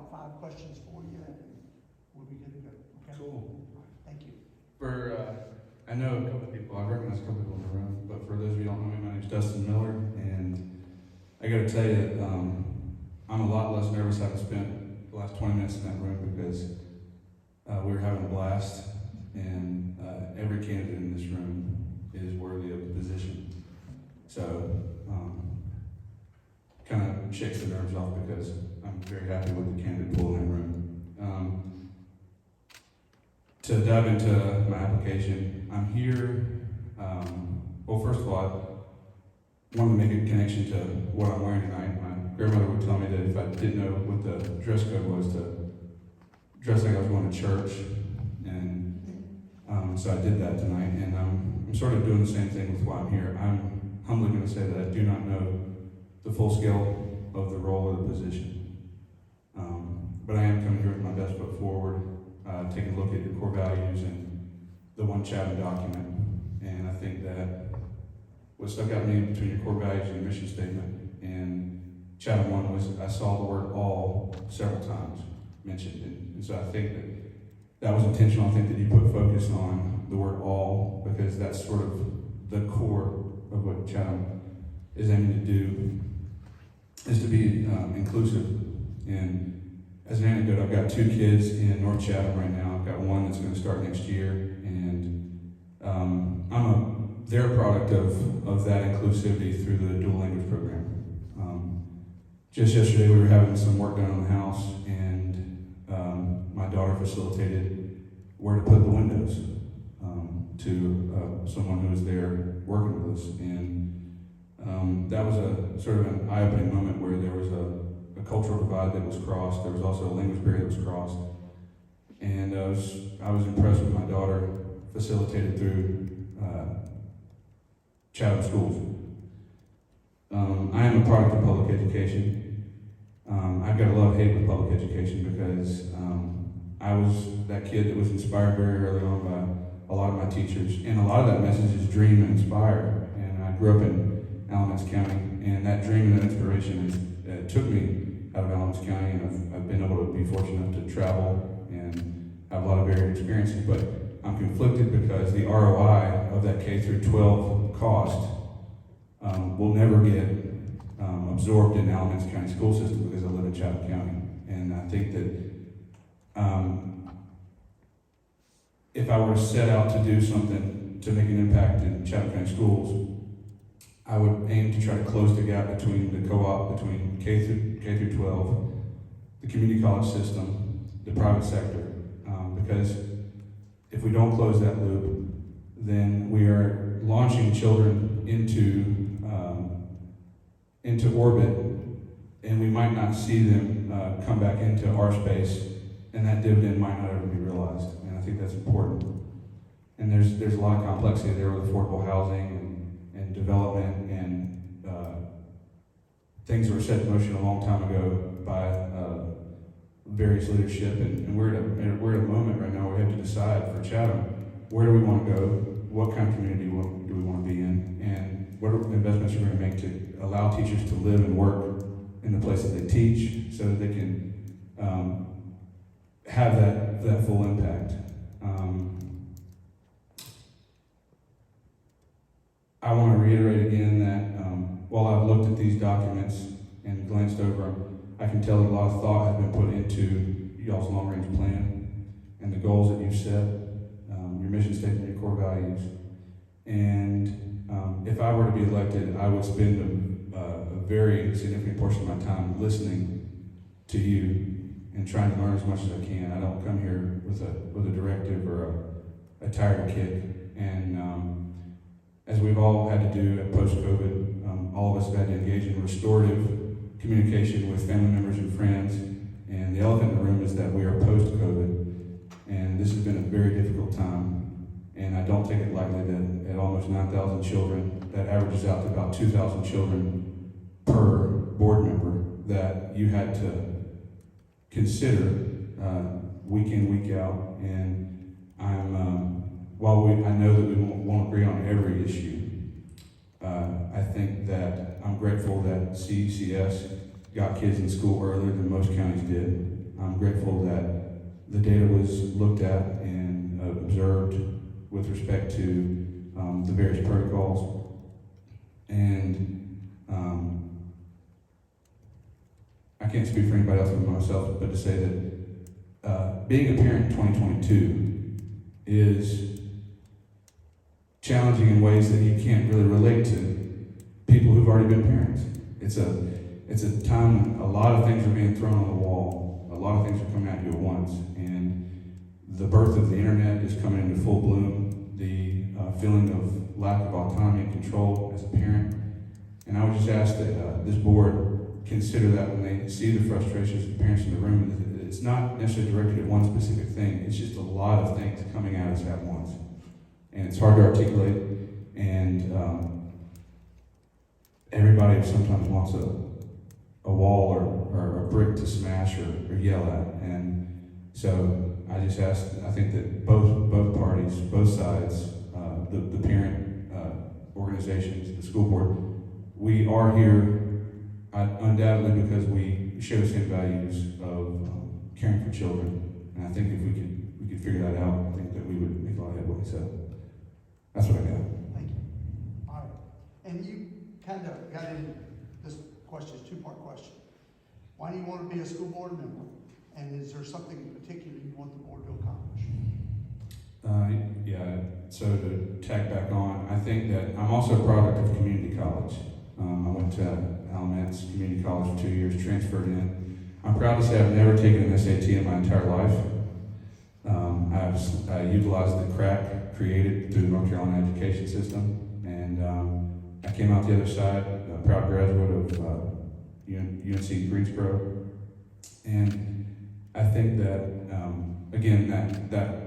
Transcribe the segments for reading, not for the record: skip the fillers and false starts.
about 5 questions for you, and we'll be good to go. Okay? Cool. Thank you. I know a couple of people, I recognize a couple of people in the room, but for those of you who don't know me, my name's Dustin Miller, and I gotta tell you that I'm a lot less nervous having spent the last 20 minutes in that room because we were having a blast, and every candidate in this room is worthy of the position. So, kind of shakes the nerves off because I'm very happy with the candidate pool in that room. To dive into my application, I'm here, well, first of all, I wanted to make a connection to what I'm wearing tonight. My grandmother would tell me that if I didn't know what the dress code was, to dress like I was going to church, and so I did that tonight, and I'm sort of doing the same thing with why I'm here. I'm humbly going to say that I do not know the full scale of the role or the position, but I am coming here with my best foot forward, taking a look at your core values and the One Chatham document, and I think that what stuck out to me between your core values and your mission statement and Chatham 1 was I saw the word all several times mentioned, and so I think that was intentional. I think that you put focus on the word all because that's sort of the core of what Chatham is aiming to do, is to be inclusive. And as an anecdote, I've got 2 kids in North Chatham right now. I've got one that's going to start next year, and they're a product of that inclusivity through the dual language program. Just yesterday, we were having some work done on the house, and my daughter facilitated where to put the windows to someone who was there working with us, and that was a sort of an eye-opening moment where there was a cultural divide that was crossed. There was also a language barrier that was crossed, and I was impressed with my daughter facilitated through Chatham schools. I am a product of public education. I've got a love-hate with public education because I was that kid that was inspired very early on by a lot of my teachers, and a lot of that message is dream and inspire. And I grew up in Alamance County, and that dream and that inspiration took me out of Alamance County, and I've been able to be fortunate enough to travel and have a lot of varied experiences, but I'm conflicted because the ROI of that K through 12 cost will never get absorbed in Alamance County school system because I live in Chatham County. And I think that if I were to set out to do something to make an impact in Chatham County schools, I would aim to try to close the gap between the co-op, between K through 12, the community college system, the private sector, because if we don't close that loop, then we are launching children into orbit, and we might not see them come back into our space, and that dividend might not ever be realized. And I think that's important. And there's a lot of complexity there with affordable housing and development and things that were set in motion a long time ago by various leadership, and we're at a moment right now where we have to decide for Chatham, where do we want to go, what kind of community do we want to be in, and what are the investments we're going to make to allow teachers to live and work in the place that they teach so that they can have that full impact. I want to reiterate again that while I've looked at these documents and glanced over them, I can tell that a lot of thought has been put into y'all's long-range plan and the goals that you've set, your mission statement, your core values. And if I were to be elected, I would spend a very significant portion of my time listening to you and trying to learn as much as I can. I don't come here with a directive or a tire to kick. And as we've all had to do at post-COVID, all of us have had to engage in restorative communication with family members and friends. And the elephant in the room is that we are post-COVID, and this has been a very difficult time. And I don't take it lightly that at almost 9,000 children, that averages out to about 2,000 children per board member, that you had to consider week in, week out. And while I know that we won't agree on every issue, I think that I'm grateful that CCS got kids in school earlier than most counties did. I'm grateful that the data was looked at and observed with respect to the various protocols. And I can't speak for anybody else but myself, but to say that being a parent in 2022 is challenging in ways that you can't really relate to people who've already been parents. It's a time when a lot of things are being thrown on the wall. A lot of things are coming at you at once. And the birth of the internet is coming into full bloom. The feeling of lack of autonomy and control as a parent. And I would just ask that this board consider that when they see the frustrations of parents in the room. It's not necessarily directed at one specific thing. It's just a lot of things coming at us at once. And it's hard to articulate. And everybody sometimes wants a wall or a brick to smash or yell at. And so I just ask, I think that both parties, both sides, the parent organizations, the school board, we are here undoubtedly because we share the same values of caring for children. And I think if we could figure that out, I think that we would make a lot of headway. So that's what I got. Thank you. All right. And you kind of got in this question, two-part question. Why do you want to be a school board member? And is there something in particular you want the board to accomplish? Yeah, so to tag back on, I think that I'm also a product of community college. I went to Alamance Community College for 2 years, transferred in. I'm proud to say I've never taken an SAT in my entire life. I utilized the crack created through the North Carolina education system, and I came out the other side, a proud graduate of UNC Greensboro. And I think that, again, that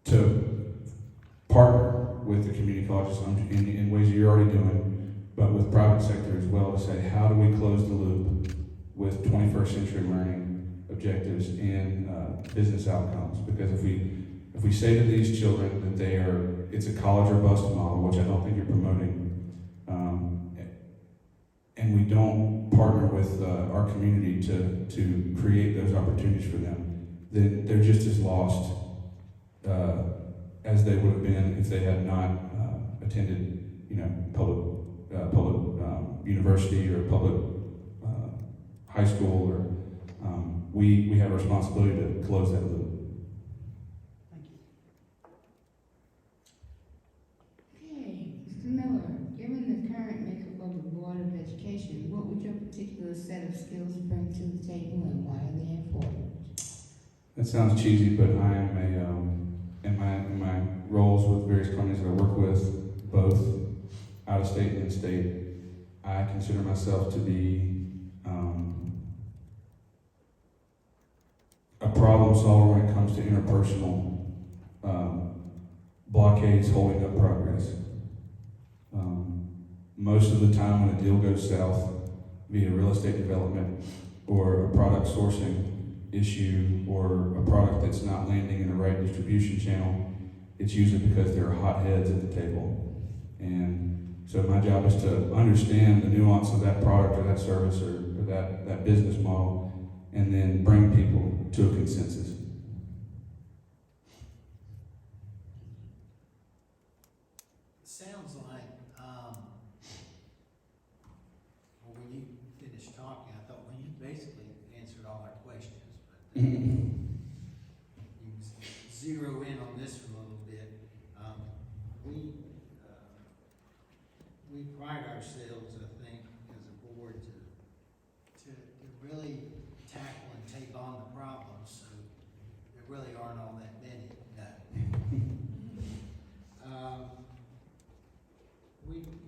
to partner with the community colleges in ways you're already doing, but with private sector as well, to say, how do we close the loop with 21st century learning objectives and business outcomes? Because if we say to these children that it's a college or bust model, which I don't think you're promoting, and we don't partner with our community to create those opportunities for them, then they're just as lost as they would have been if they had not attended, public university or public high school. Or we have a responsibility to close that loop. Thank you. Okay, Mr. Miller, given the current makeup of the Board of Education, what would your particular set of skills bring to the table and why are they important? That sounds cheesy, but I am in my roles with various companies that I work with, both out of state and in state, I consider myself to be a problem solver when it comes to interpersonal blockades holding up progress. Most of the time when a deal goes south via real estate development or a product sourcing issue or a product that's not landing in the right distribution channel, it's usually because there are hot heads at the table. And so my job is to understand the nuance of that product or that service or that business model and then bring people to a consensus. Sounds like, well, when you finished talking, I thought, well, you basically answered all our questions, but you zero in on this for a little bit. We pride ourselves, I think, as a board to really tackle and take on the problems, so there really aren't all that many. No.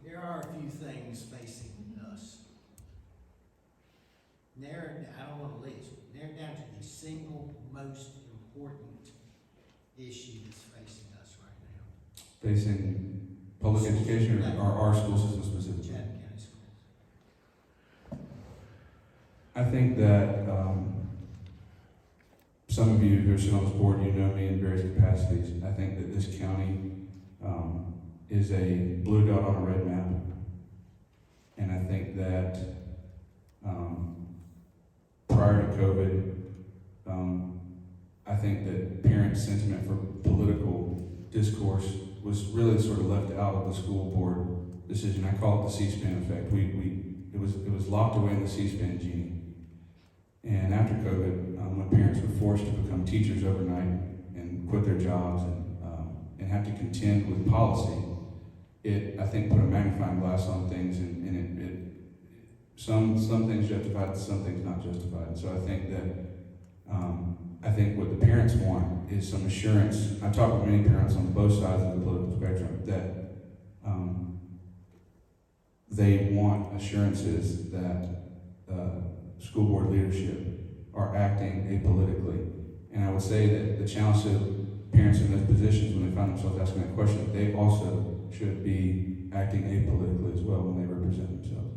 There are a few things facing us. I don't want to list, narrow down to the single most important issue that's facing us right now. Facing public education or our school system specifically? Chatham County Schools. I think that some of you who are sitting on this board, you know me in various capacities. I think that this county is a blue dot on a red map. And I think that prior to COVID, discourse was really sort of left out of the school board decision. I call it the C-SPAN effect. It was locked away in the C-SPAN genie. And after COVID, when parents were forced to become teachers overnight and quit their jobs and have to contend with policy, it, I think, put a magnifying glass on things, and some things justified, some things not justified. And so I think what the parents want is some assurance. I've talked with many parents on both sides of the political spectrum that they want assurances that school board leadership are acting apolitically. And I would say that the challenge to parents in those positions, when they find themselves asking that question, they also should be acting apolitically as well when they represent themselves.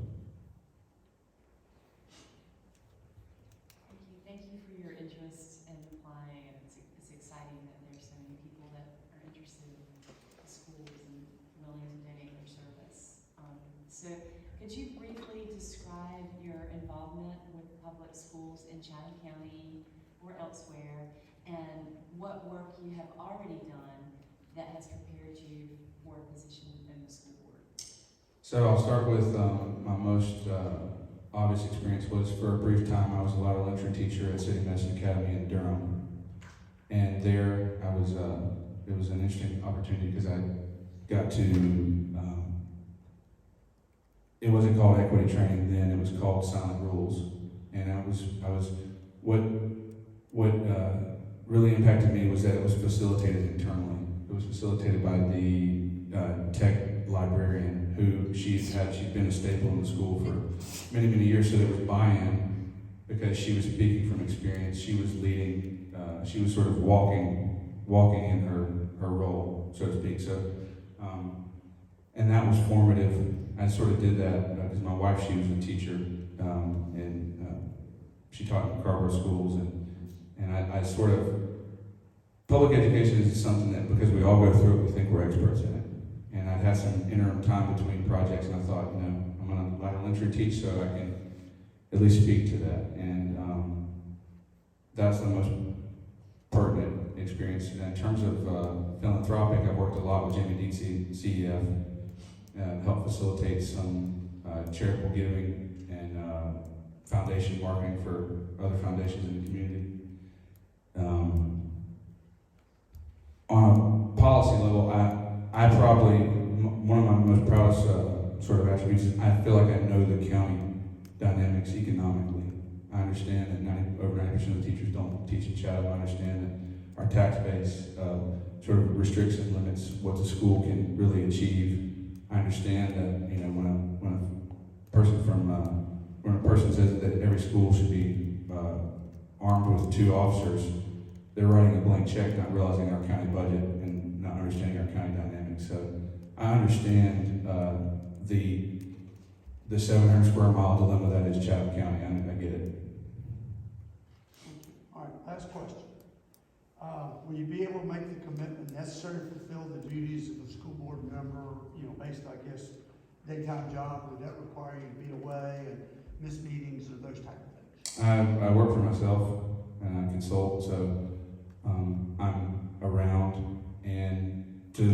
Thank you for your interest in applying, and it's exciting that there's so many people that are interested in the schools and willing to donate their service. So could you briefly describe your involvement with public schools in Chatham County or elsewhere, and what work you have already done that has prepared you for a position in the school board? So I'll start with my most obvious experience was for a brief time I was a law elementary teacher at City Medicine Academy in Durham. And there I was, it was an interesting opportunity because I got to, it wasn't called equity training then, it was called silent rules. And I was what really impacted me was that it was facilitated internally. It was facilitated by the tech librarian who she'd been a staple in the school for many, many years, so there was buy-in because she was speaking from experience. She was leading, she was sort of walking in her role, so to speak. So, and that was formative. I sort of did that because my wife, she was a teacher, and she taught in Carver schools, and I sort of, public education is something that, because we all go through it, we think we're experts in it. And I'd had some interim time between projects, and I thought, I'm going to elementary teach so I can at least speak to that. And that's the most pertinent experience. And in terms of philanthropic, I've worked a lot with Jamie Dean, CEF, helped facilitate some charitable giving and foundation marketing for other foundations in the community. On a policy level, I probably, one of my most proudest sort of attributes is I feel like I know the county dynamics economically. I understand that over 90% of the teachers don't teach in Chatham. I understand that our tax base sort of restricts and limits what the school can really achieve. I understand that when a person says that every school should be armed with 2 officers, they're writing a blank check, not realizing our county budget and not understanding our county dynamics. So I understand the 700 square mile dilemma that is Chatham County. I get it. All right, last question. Will you be able to make the commitment necessary to fulfill the duties of a school board member, based, I guess, daytime job? Would that require you to be away and miss meetings or those type of things? I work for myself and I consult, so I'm around. And to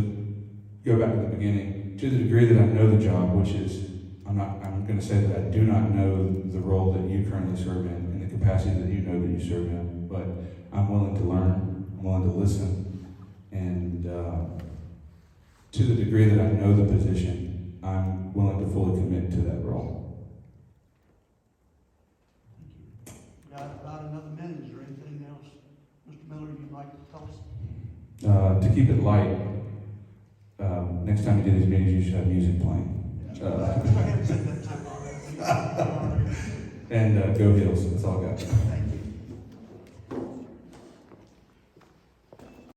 go back to the beginning, to the degree that I know the job, which is, I'm going to say that I do not know the role that you currently serve in the capacity that you know that you serve in, but I'm willing to learn, I'm willing to listen, and to the degree that I know the position, I'm willing to fully commit to that role. Got about another minute. Is there anything else, Mr. Miller, you'd like to tell us? To keep it light, next time you do these meetings, you should have music playing. Go ahead and say that too. And go Heels, that's all I got. Thank you.